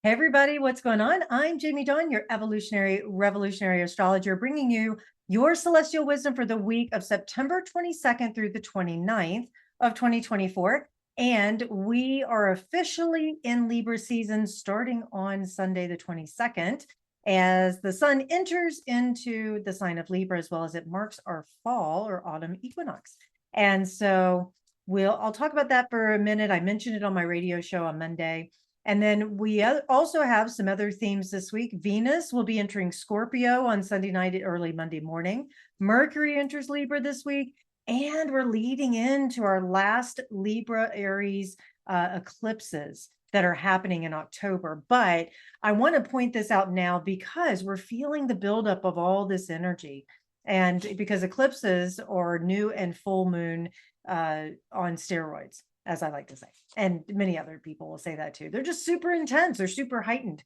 Hey everybody, what's going on? I'm Jamie Dawn, your evolutionary revolutionary astrologer, bringing you your celestial wisdom for the week of September 22nd through the 29th of 2024. And we are officially in Libra season starting on Sunday, the 22nd, as the sun enters into the sign of Libra, as well as it marks our fall or autumn equinox. And so I'll talk about that for a minute. I mentioned it on my radio show on Monday. And then we also have some other themes this week. Venus will be entering Scorpio on Sunday night, early Monday morning. Mercury enters Libra this week. And we're leading into our last Libra Aries eclipses that are happening in October. But I want to point this out now because we're feeling the buildup of all this energy. And because eclipses are new and full moon on steroids, as I like to say. And many other people will say that too. They're just super intense. They're super heightened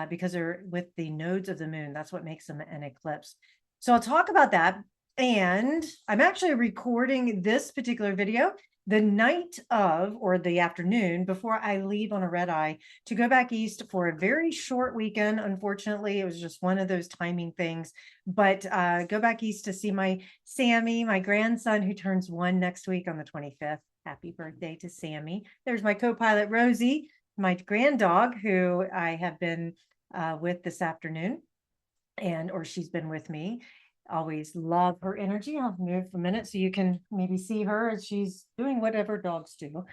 because they're with the nodes of the moon. That's what makes them an eclipse. So I'll talk about that. And I'm actually recording this particular video the night of, or the afternoon before I leave on a red eye to go back east for a very short weekend. Unfortunately, it was just one of those timing things, but go back east to see my Sammy, my grandson, who turns 1 next week on the 25th. Happy birthday to Sammy. There's my co-pilot, Rosie, my grand dog, who I have been with this afternoon, or she's been with me. Always love her energy. I'll move for a minute so you can maybe see her as she's doing whatever dogs do.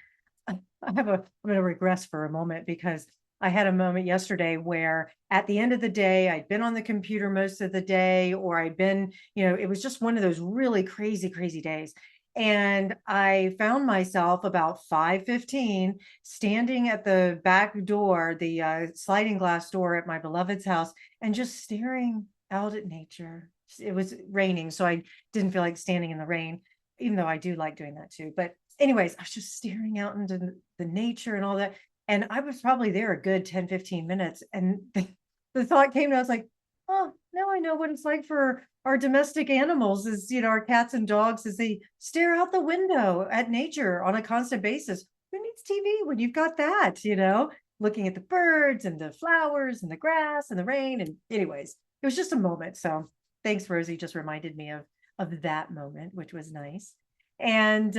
I'm going to regress for a moment because I had a moment yesterday where at the end of the day, I'd been on the computer most of the day, or I'd been, it was just one of those really crazy, crazy days. And I found myself about 5:15 standing at the back door, the sliding glass door at my beloved's house, and just staring out at nature. It was raining, so I didn't feel like standing in the rain, even though I do like doing that too. But anyways, I was just staring out into the nature and all that. And I was probably there a good 10, 15 minutes. And the thought came, and I was like, oh, now I know what it's like for our domestic animals, is, our cats and dogs, as they stare out the window at nature on a constant basis. Who needs TV when you've got that, looking at the birds and the flowers and the grass and the rain. And anyways, it was just a moment. So thanks, Rosie, just reminded me of that moment, which was nice. And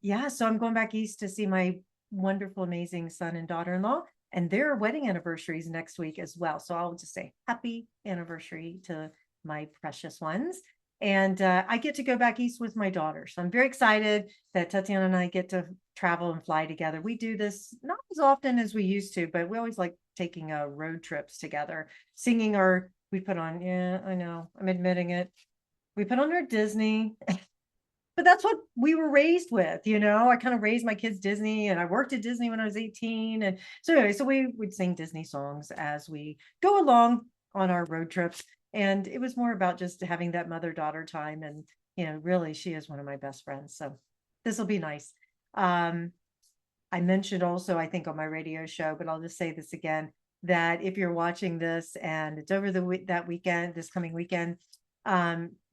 yeah, so I'm going back east to see my wonderful, amazing son and daughter-in-law, and their wedding anniversaries next week as well. So I'll just say happy anniversary to my precious ones. And I get to go back east with my daughter. So I'm very excited that Tatiana and I get to travel and fly together. We do this not as often as we used to, but we always like taking road trips together, singing we put on, yeah, I know, I'm admitting it. We put on our Disney, but that's what we were raised with, I kind of raised my kids Disney, and I worked at Disney when I was 18. And so anyway, so we would sing Disney songs as we go along on our road trips. And it was more about just having that mother-daughter time. And, really, she is one of my best friends. So this will be nice. I mentioned also, I think on my radio show, but I'll just say this again, that if you're watching this and it's over that weekend, this coming weekend,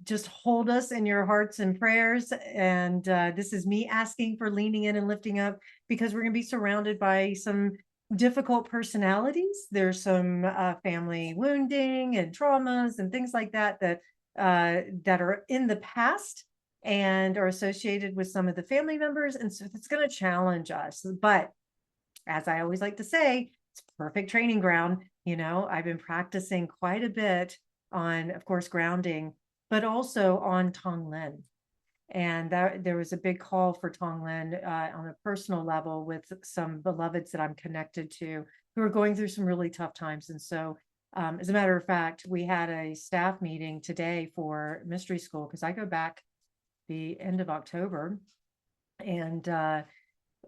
just hold us in your hearts and prayers. And this is me asking for leaning in and lifting up, because we're going to be surrounded by some difficult personalities. There's some family wounding and traumas and things like that are in the past and are associated with some of the family members. And so that's going to challenge us. But as I always like to say, it's perfect training ground. I've been practicing quite a bit on, of course, grounding, but also on Tonglen. And there was a big call for Tonglen on a personal level with some beloveds that I'm connected to who are going through some really tough times. And so, as a matter of fact, we had a staff meeting today for mystery school, because I go back the end of October. And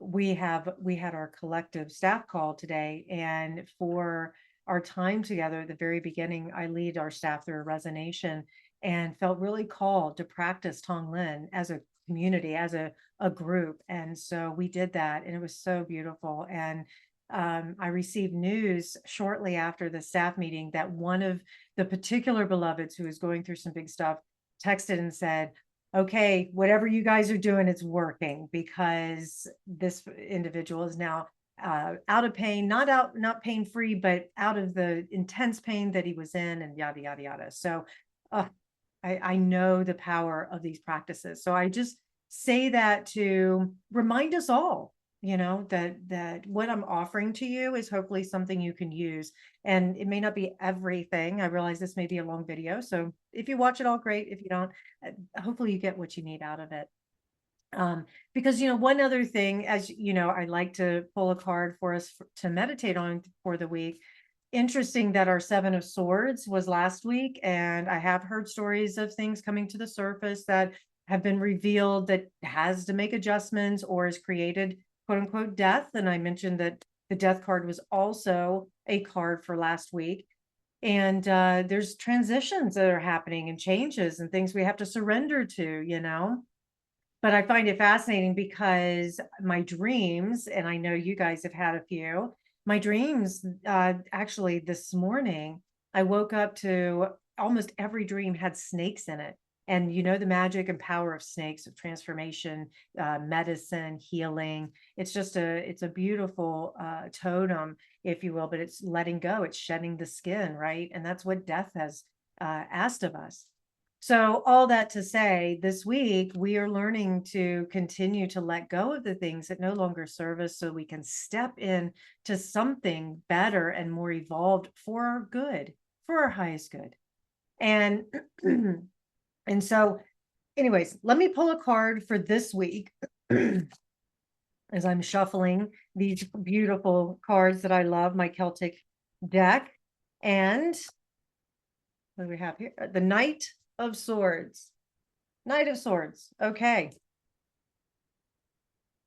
we had our collective staff call today. And for our time together at the very beginning, I lead our staff through a resonation, and felt really called to practice Tonglen as a community, as a group. And so we did that, and it was so beautiful. And I received news shortly after the staff meeting that one of the particular beloveds, who was going through some big stuff, texted and said, okay, whatever you guys are doing, it's working, because this individual is now out of pain, not pain free, but out of the intense pain that he was in, and yada yada yada. So I know the power of these practices. So I just say that to remind us all, that what I'm offering to you is hopefully something you can use. And it may not be everything. I realize this may be a long video. So if you watch it all, great. If you don't, hopefully you get what you need out of it. Because, one other thing, as you know, I like to pull a card for us to meditate on for the week. Interesting that our Seven of Swords was last week, and I have heard stories of things coming to the surface that have been revealed that has to make adjustments or has created quote unquote death. And I mentioned that the death card was also a card for last week. And there's transitions that are happening and changes and things we have to surrender to. But I find it fascinating because my dreams, and I know you guys have had a few, my dreams, actually this morning, I woke up to almost every dream had snakes in it. And the magic and power of snakes, of transformation, medicine, healing. It's a beautiful totem, if you will, but it's letting go, it's shedding the skin, right? And that's what death has asked of us. So all that to say, this week, we are learning to continue to let go of the things that no longer serve us so we can step in to something better and more evolved for our good, for our highest good. And, and so anyways, let me pull a card for this week as I'm shuffling these beautiful cards that I love, my Celtic deck. And what do we have here? The Knight of Swords. Knight of Swords. Okay.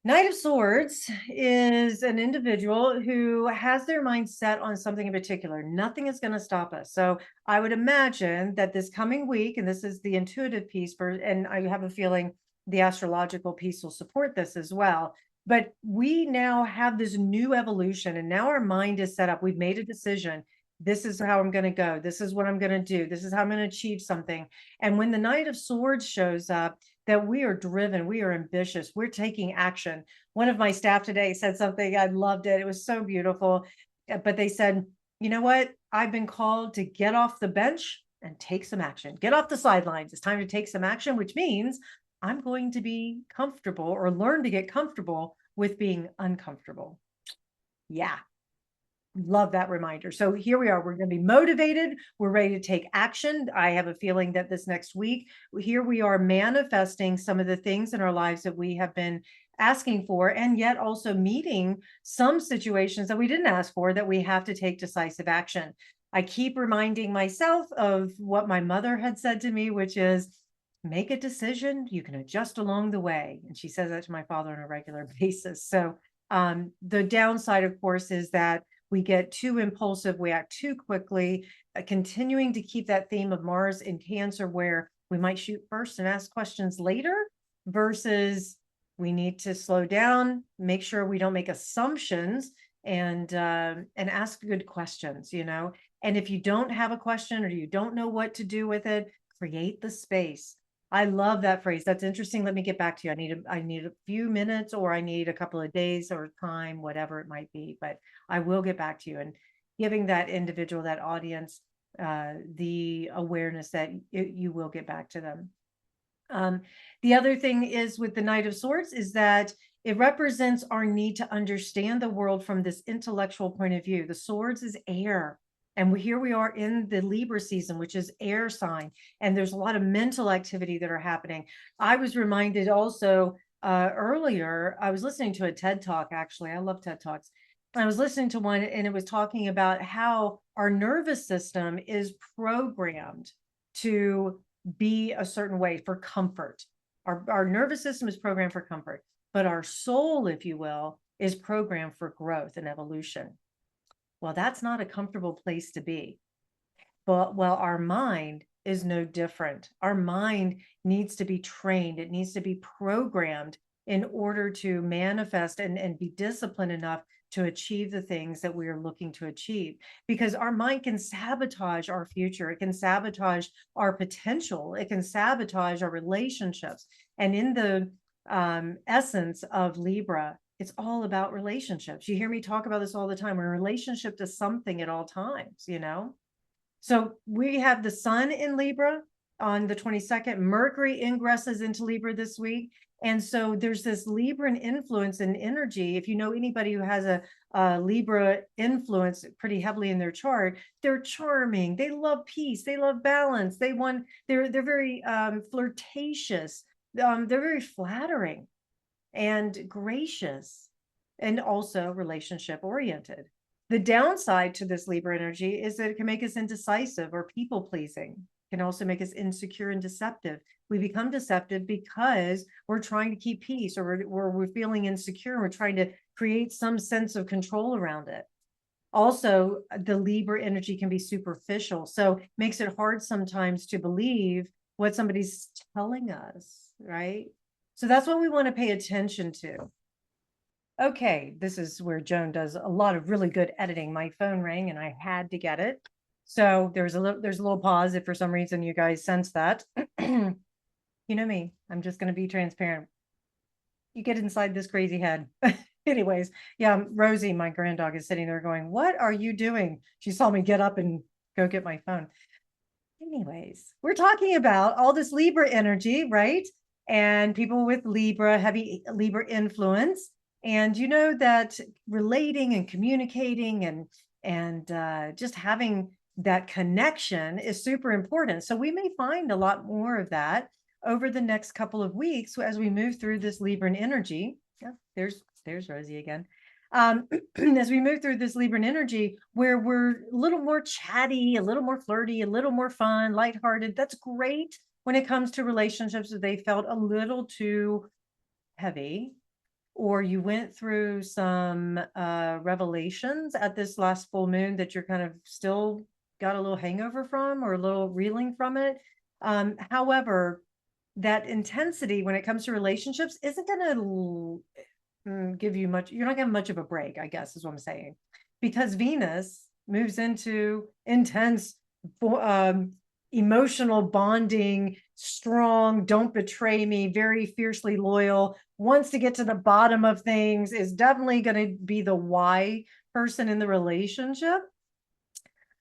Knight of Swords is an individual who has their mind set on something in particular. Nothing is going to stop us. So I would imagine that this coming week, and this is the intuitive piece, and I have a feeling the astrological piece will support this as well. But we now have this new evolution, and now our mind is set up. We've made a decision. This is how I'm going to go. This is what I'm going to do. This is how I'm going to achieve something. And when the Knight of Swords shows up, that we are driven, we are ambitious, we're taking action. One of my staff today said something, I loved it. It was so beautiful. But they said, you know what? I've been called to get off the bench and take some action. Get off the sidelines. It's time to take some action, which means I'm going to be comfortable or learn to get comfortable with being uncomfortable. Yeah. Love that reminder. So here we are. We're going to be motivated. We're ready to take action. I have a feeling that this next week, here we are manifesting some of the things in our lives that we have been asking for, and yet also meeting some situations that we didn't ask for that we have to take decisive action. I keep reminding myself of what my mother had said to me, which is, make a decision, you can adjust along the way. And she says that to my father on a regular basis. So the downside, of course, is that we get too impulsive, we act too quickly, continuing to keep that theme of Mars in Cancer, where we might shoot first and ask questions later, versus we need to slow down, make sure we don't make assumptions, and ask good questions, And if you don't have a question or you don't know what to do with it, create the space. I love that phrase. That's interesting. Let me get back to you. I need a few minutes, or I need a couple of days or time, whatever it might be, but I will get back to you, and giving that individual, that audience, the awareness that you will get back to them. The other thing is with the Knight of Swords is that it represents our need to understand the world from this intellectual point of view. The swords is air. And here we are in the Libra season, which is air sign. And there's a lot of mental activity that are happening. I was reminded also earlier, I was listening to a TED Talk, actually. I love TED Talks. I was listening to one, and it was talking about how our nervous system is programmed to be a certain way for comfort. Our nervous system is programmed for comfort, but our soul, if you will, is programmed for growth and evolution. Well, that's not a comfortable place to be. But our mind is no different. Our mind needs to be trained. It needs to be programmed in order to manifest and be disciplined enough to achieve the things that we are looking to achieve, because our mind can sabotage our future. It can sabotage our potential. It can sabotage our relationships. And in the essence of Libra, it's all about relationships. You hear me talk about this all the time. We're in relationship to something at all times, you know? So we have the sun in Libra on the 22nd. Mercury ingresses into Libra this week. And so there's this Libran influence and energy. If you know anybody who has a Libra influence pretty heavily in their chart, they're charming. They love peace. They love balance. They're very flirtatious. They're very flattering and gracious, and also relationship oriented. The downside to this Libra energy is that it can make us indecisive or people pleasing. It can also make us insecure and deceptive. We become deceptive because we're trying to keep peace, or we're feeling insecure. We're trying to create some sense of control around it. Also, the Libra energy can be superficial, so it makes it hard sometimes to believe what somebody's telling us, right? So that's what we want to pay attention to. Okay, this is where Joan does a lot of really good editing. My phone rang and I had to get it. So there's a little pause if for some reason you guys sense that. You know me, I'm just going to be transparent. You get inside this crazy head. Anyways, yeah, Rosie, my grand dog, is sitting there going, "What are you doing?" She saw me get up and go get my phone. Anyways, we're talking about all this Libra energy, right? And people with Libra, heavy Libra influence. And you know that relating and communicating and just having that connection is super important. So we may find a lot more of that over the next couple of weeks as we move through this Libran energy. Yeah, there's Rosie again. As we move through this Libran energy, where we're a little more chatty, a little more flirty, a little more fun, lighthearted. That's great when it comes to relationships that they felt a little too heavy, or you went through some revelations at this last full moon that you're kind of still got a little hangover from, or a little reeling from it. However, that intensity when it comes to relationships isn't going to give you much. You're not going to have much of a break, I guess is what I'm saying, because Venus moves into intense emotional bonding, strong, don't betray me, very fiercely loyal, wants to get to the bottom of things, is definitely going to be the why person in the relationship.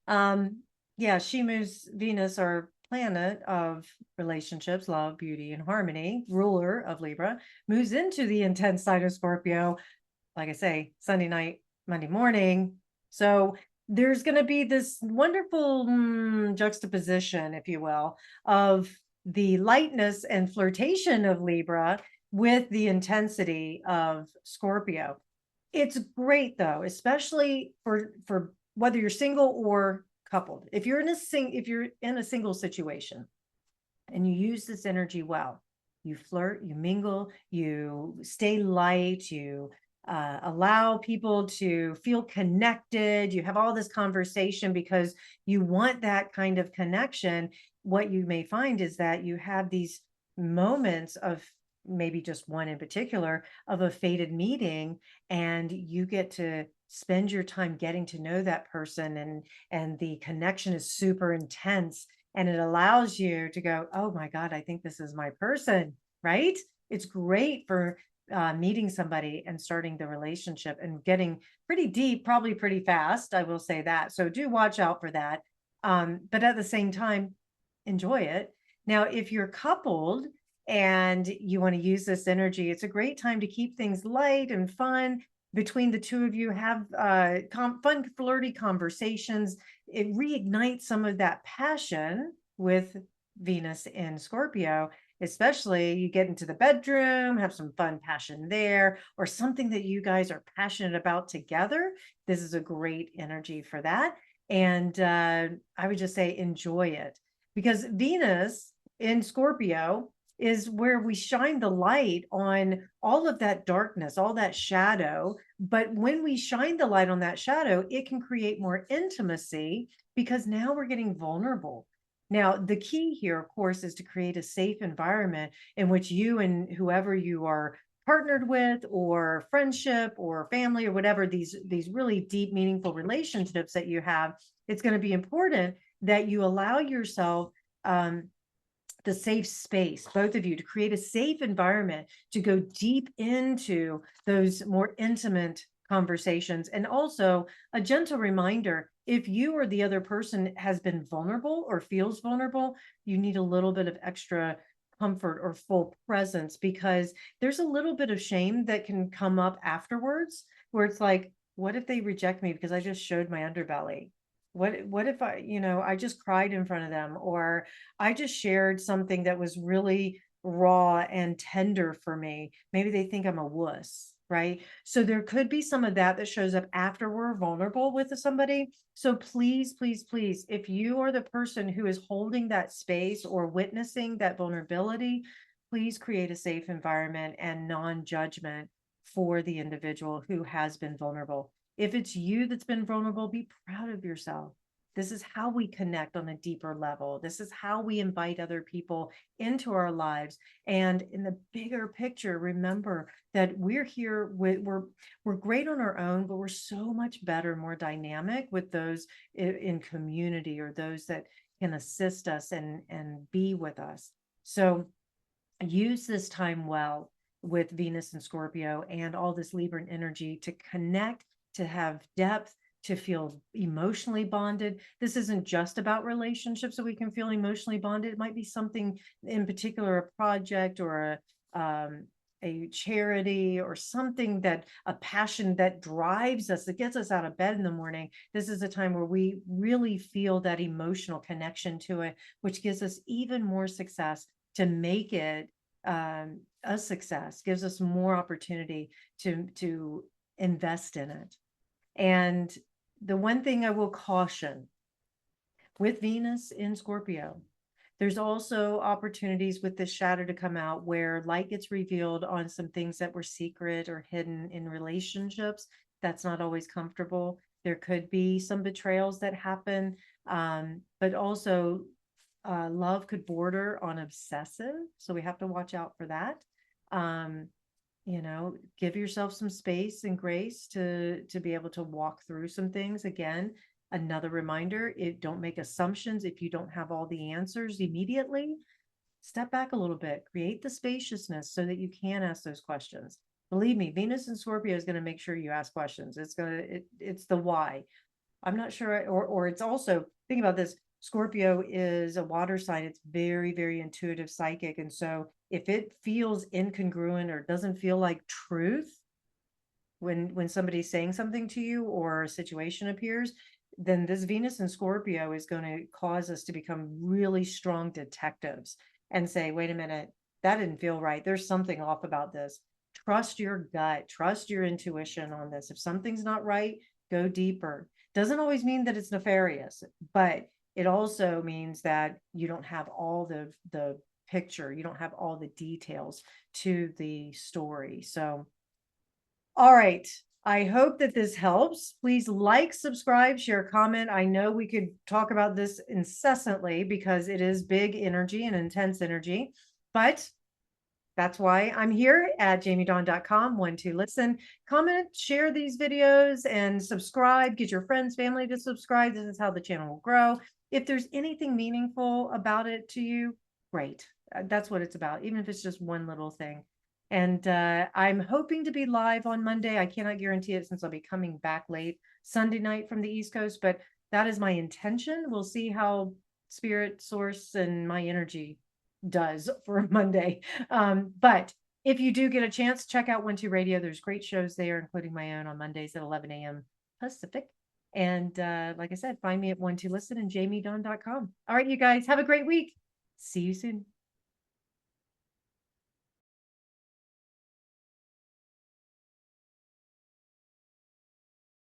Yeah, she moves Venus, our planet of relationships, love, beauty, and harmony, ruler of Libra, moves into the intense side of Scorpio, like I say, Sunday night, Monday morning. So there's going to be this wonderful juxtaposition, if you will, of the lightness and flirtation of Libra with the intensity of Scorpio. It's great though, especially for whether you're single or coupled. If you're in a single situation and you use this energy well, you flirt, you mingle, you stay light, you allow people to feel connected, you have all this conversation because you want that kind of connection. What you may find is that you have these moments of, maybe just one in particular, of a fated meeting, and you get to spend your time getting to know that person, and the connection is super intense, and it allows you to go, oh my God, I think this is my person, right? It's great for meeting somebody and starting the relationship and getting pretty deep, probably pretty fast. I will say that. So do watch out for that. But at the same time, enjoy it. Now, if you're coupled and you want to use this energy, it's a great time to keep things light and fun between the two of you. Have fun, flirty conversations. It reignites some of that passion with Venus in Scorpio. Especially you get into the bedroom, have some fun passion there, or something that you guys are passionate about together. This is a great energy for that. And I would just say enjoy it, because Venus in Scorpio is where we shine the light on all of that darkness, all that shadow. But when we shine the light on that shadow, it can create more intimacy, because now we're getting vulnerable. Now, the key here, of course, is to create a safe environment in which you and whoever you are partnered with, or friendship or family or whatever, these really deep, meaningful relationships that you have, it's going to be important that you allow yourself the safe space, both of you, to create a safe environment to go deep into those more intimate conversations. And also a gentle reminder, if you or the other person has been vulnerable or feels vulnerable, you need a little bit of extra comfort or full presence, because there's a little bit of shame that can come up afterwards, where it's like, what if they reject me because I just showed my underbelly? What if I, I just cried in front of them, or I just shared something that was really raw and tender for me? Maybe they think I'm a wuss, right? So there could be some of that that shows up after we're vulnerable with somebody. So please, please, please, if you are the person who is holding that space or witnessing that vulnerability, please create a safe environment and non-judgment for the individual who has been vulnerable. If it's you that's been vulnerable, be proud of yourself. This is how we connect on a deeper level. This is how we invite other people into our lives. And in the bigger picture, remember that we're here with, we're great on our own, but we're so much better, more dynamic with those in community, or those that can assist us and be with us. So use this time well with Venus and Scorpio and all this Libra energy to connect, to have depth, to feel emotionally bonded. This isn't just about relationships, so we can feel emotionally bonded. It might be something in particular, a project or a charity, or something, that a passion that drives us, that gets us out of bed in the morning. This is a time where we really feel that emotional connection to it, which gives us even more success to make it a success, gives us more opportunity to invest in it. And the one thing I will caution with Venus in Scorpio, there's also opportunities with this shadow to come out where light gets revealed on some things that were secret or hidden in relationships. That's not always comfortable. There could be some betrayals that happen, but also love could border on obsessive. So we have to watch out for that. Give yourself some space and grace to be able to walk through some things. Again, another reminder, don't make assumptions if you don't have all the answers immediately. Step back a little bit, create the spaciousness so that you can ask those questions. Believe me, Venus and Scorpio is going to make sure you ask questions. It's the why. I'm not sure, or it's also, think about this, Scorpio is a water sign. It's very, very intuitive, psychic. And so if it feels incongruent or doesn't feel like truth when somebody's saying something to you or a situation appears, then this Venus and Scorpio is going to cause us to become really strong detectives and say, wait a minute, that didn't feel right. There's something off about this. Trust your gut, trust your intuition on this. If something's not right, go deeper. Doesn't always mean that it's nefarious, but it also means that you don't have all the picture, you don't have all the details to the story. So, all right, I hope that this helps. Please like, subscribe, share, comment. I know we could talk about this incessantly because it is big energy and intense energy, but that's why I'm here at jamiedawn.com. 1-2-listen, comment, share these videos, and subscribe. Get your friends, family to subscribe. This is how the channel will grow. If there's anything meaningful about it to you, great. That's what it's about, even if it's just one little thing. And I'm hoping to be live on Monday. I cannot guarantee it since I'll be coming back late Sunday night from the East Coast, but that is my intention. We'll see how Spirit, Source, and my energy does for Monday. But if you do get a chance, check out 1-2 Radio. There's great shows there, including my own on Mondays at 11 a.m. Pacific. And like I said, find me at 1-2-listen and jamiedawn.com. All right, you guys, have a great week. See you soon.